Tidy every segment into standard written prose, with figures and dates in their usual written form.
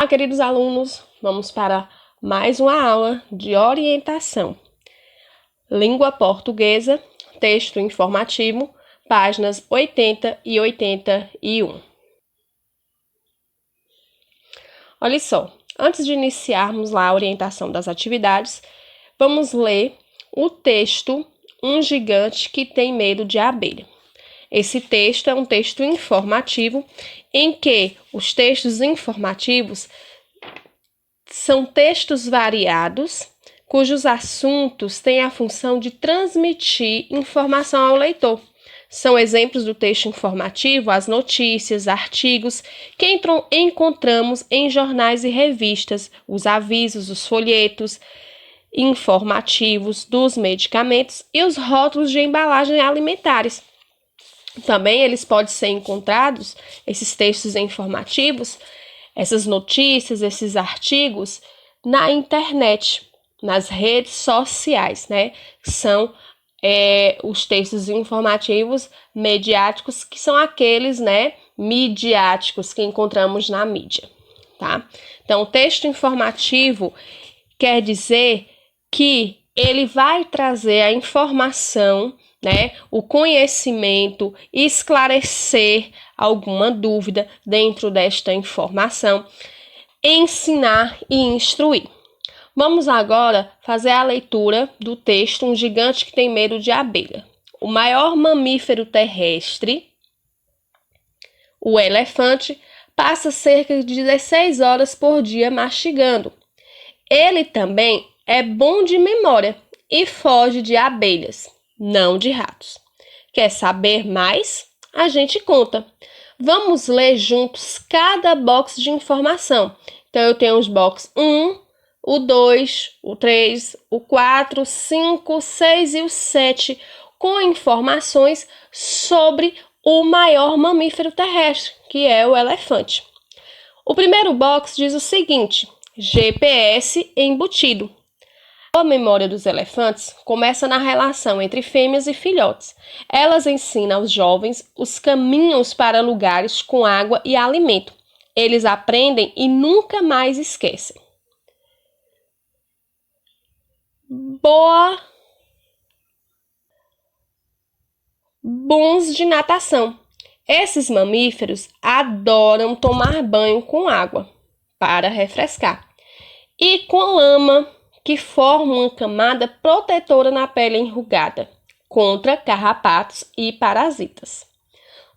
Olá, queridos alunos, vamos para mais uma aula de orientação. Língua portuguesa, texto informativo, páginas 80 e 81. Olha só, antes de iniciarmos lá a orientação das atividades, vamos ler o texto Um Gigante que Tem Medo de Abelha. Esse texto é um texto informativo em que os textos informativos são textos variados, cujos assuntos têm a função de transmitir informação ao leitor. São exemplos do texto informativo as notícias, artigos que encontramos em jornais e revistas, os avisos, os folhetos informativos dos medicamentos e os rótulos de embalagem alimentares. Também eles podem ser encontrados, esses textos informativos, essas notícias, esses artigos, na internet, nas redes sociais, né? São os textos informativos mediáticos, que são aqueles, né, midiáticos que encontramos na mídia, tá? Então, o texto informativo quer dizer que ele vai trazer a informação, né, o conhecimento, esclarecer alguma dúvida dentro desta informação, ensinar e instruir. Vamos agora fazer a leitura do texto Um Gigante que Tem Medo de Abelha. O maior mamífero terrestre, o elefante, passa cerca de 16 horas por dia mastigando. Ele também é bom de memória e foge de abelhas, não de ratos. Quer saber mais? A gente conta. Vamos ler juntos cada box de informação. Então, eu tenho os box 1, o 2, o 3, o 4, 5, 6 e o 7, com informações sobre o maior mamífero terrestre, que é o elefante. O primeiro box diz o seguinte: GPS embutido. A memória dos elefantes começa na relação entre fêmeas e filhotes. Elas ensinam aos jovens os caminhos para lugares com água e alimento. Eles aprendem e nunca mais esquecem. Bons de natação. Esses mamíferos adoram tomar banho com água para refrescar e com lama, que forma uma camada protetora na pele enrugada contra carrapatos e parasitas.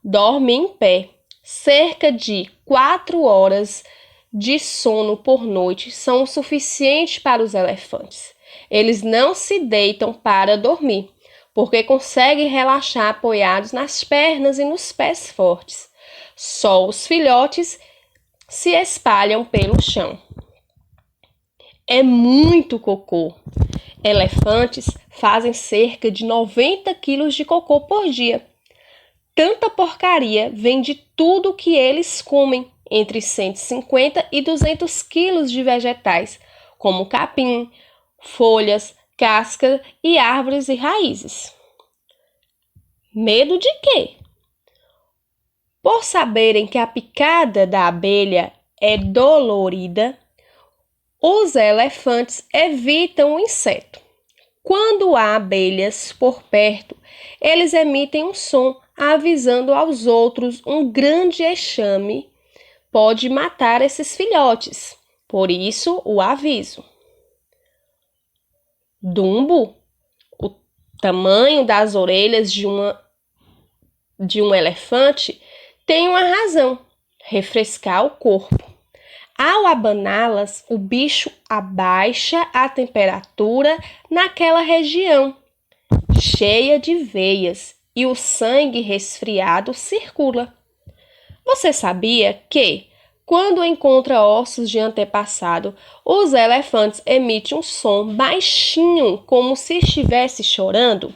Dorme em pé. Cerca de 4 horas de sono por noite são o suficiente para os elefantes. Eles não se deitam para dormir, porque conseguem relaxar apoiados nas pernas e nos pés fortes. Só os filhotes se espalham pelo chão. É muito cocô. Elefantes fazem cerca de 90 quilos de cocô por dia. Tanta porcaria vem de tudo que eles comem, entre 150 e 200 quilos de vegetais, como capim, folhas, casca e árvores e raízes. Medo de quê? Por saberem que a picada da abelha é dolorida, os elefantes evitam o inseto. Quando há abelhas por perto, eles emitem um som avisando aos outros um grande enxame pode matar esses filhotes. Por isso, o aviso. Dumbo, o tamanho das orelhas de um elefante, tem uma razão: refrescar o corpo. Ao abaná-las, o bicho abaixa a temperatura naquela região, cheia de veias, e o sangue resfriado circula. Você sabia que, quando encontra ossos de antepassado, os elefantes emitem um som baixinho, como se estivesse chorando?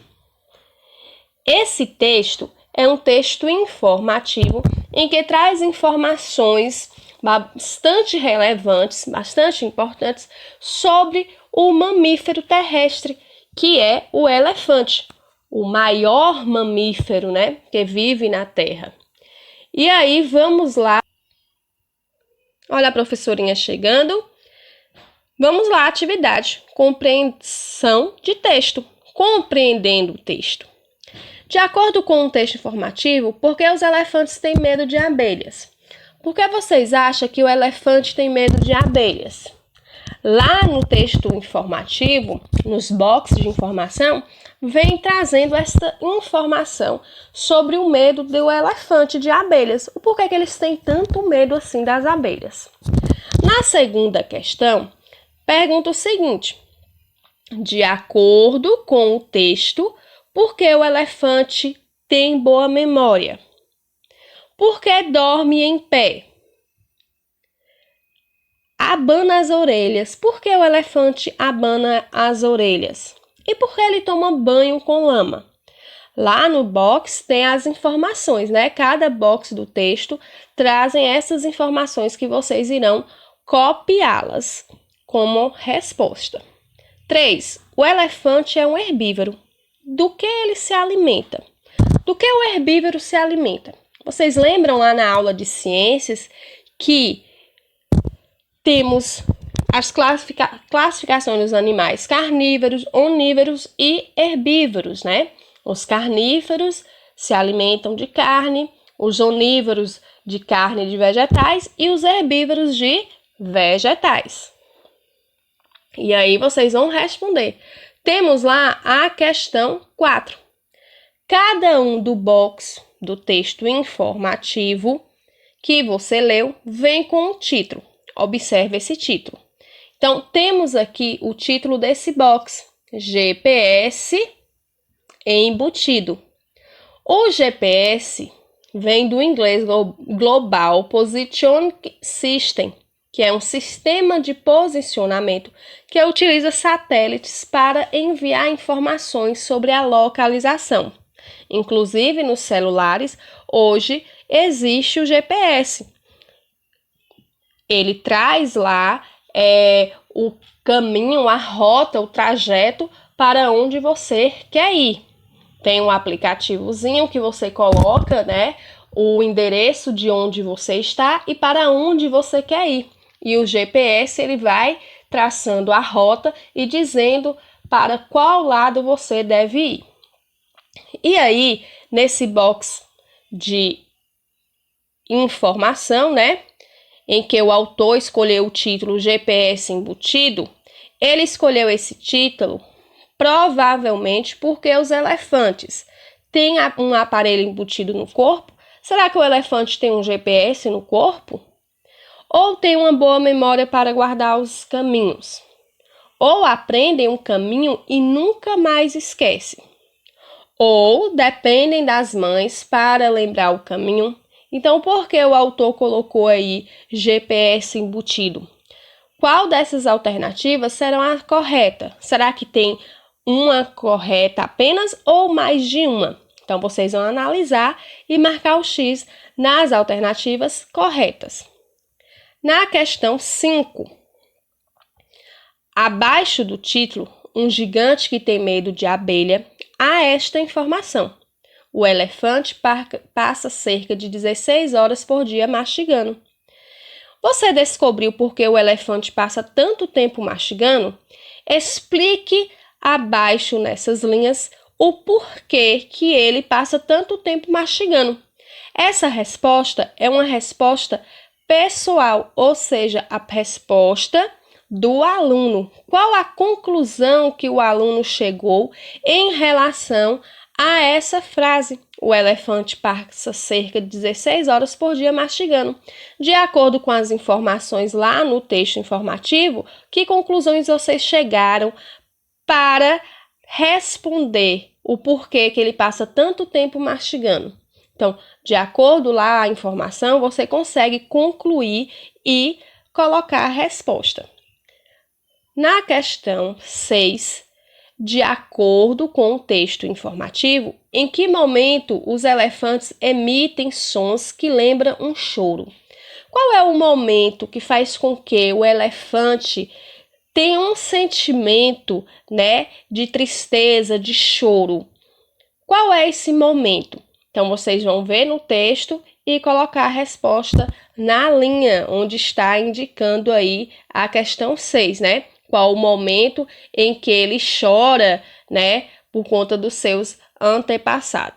Esse texto é um texto informativo em que traz informações bastante relevantes, bastante importantes sobre o mamífero terrestre, que é o elefante, o maior mamífero, né, que vive na Terra. E aí vamos lá Olha a professorinha chegando. Vamos lá, atividade. Compreensão de texto. Compreendendo o texto. De acordo com o texto informativo, por que os elefantes têm medo de abelhas? Por que vocês acham que o elefante tem medo de abelhas? Lá no texto informativo, nos boxes de informação, vem trazendo essa informação sobre o medo do elefante de abelhas. O porquê que eles têm tanto medo assim das abelhas. Na segunda questão, pergunta o seguinte: de acordo com o texto, por que o elefante tem boa memória? Por que dorme em pé? Abana as orelhas. Por que o elefante abana as orelhas? E por que ele toma banho com lama? Lá no box tem as informações, né? Cada box do texto trazem essas informações que vocês irão copiá-las como resposta. 3. O elefante é um herbívoro. Do que ele se alimenta? Do que o herbívoro se alimenta? Vocês lembram lá na aula de ciências que temos as classificações dos animais carnívoros, onívoros e herbívoros, né? Os carnívoros se alimentam de carne, os onívoros de carne de vegetais e os herbívoros de vegetais. E aí vocês vão responder. Temos lá a questão 4. Cada um do box do texto informativo que você leu vem com um título. Observe esse título. Então, temos aqui o título desse box, GPS embutido. O GPS vem do inglês Global Positioning System, que é um sistema de posicionamento que utiliza satélites para enviar informações sobre a localização. Inclusive, nos celulares, hoje existe o GPS. Ele traz lá o caminho, a rota, o trajeto para onde você quer ir. Tem um aplicativozinho que você coloca, né, o endereço de onde você está e para onde você quer ir. E o GPS ele vai traçando a rota e dizendo para qual lado você deve ir. E aí, nesse box de informação, né, em que o autor escolheu o título GPS embutido, ele escolheu esse título provavelmente porque os elefantes têm um aparelho embutido no corpo. Será que o elefante tem um GPS no corpo? Ou tem uma boa memória para guardar os caminhos? Ou aprendem um caminho e nunca mais esquecem? Ou dependem das mães para lembrar o caminho? Então, por que o autor colocou aí GPS embutido? Qual dessas alternativas será a correta? Será que tem uma correta apenas ou mais de uma? Então, vocês vão analisar e marcar o X nas alternativas corretas. Na questão 5, abaixo do título, um gigante que tem medo de abelha, há esta informação. O elefante passa cerca de 16 horas por dia mastigando. Você descobriu por que o elefante passa tanto tempo mastigando? Explique abaixo nessas linhas o porquê que ele passa tanto tempo mastigando. Essa resposta é uma resposta pessoal, ou seja, a resposta do aluno. Qual a conclusão que o aluno chegou em relação a essa frase? O elefante passa cerca de 16 horas por dia mastigando. De acordo com as informações lá no texto informativo, que conclusões vocês chegaram para responder o porquê que ele passa tanto tempo mastigando? Então, de acordo lá a informação, você consegue concluir e colocar a resposta. Na questão 6, de acordo com o texto informativo, em que momento os elefantes emitem sons que lembram um choro? Qual é o momento que faz com que o elefante tenha um sentimento, né, de tristeza, de choro? Qual é esse momento? Então, vocês vão ver no texto e colocar a resposta na linha onde está indicando aí a questão 6, né? Qual o momento em que ele chora, né, por conta dos seus antepassados.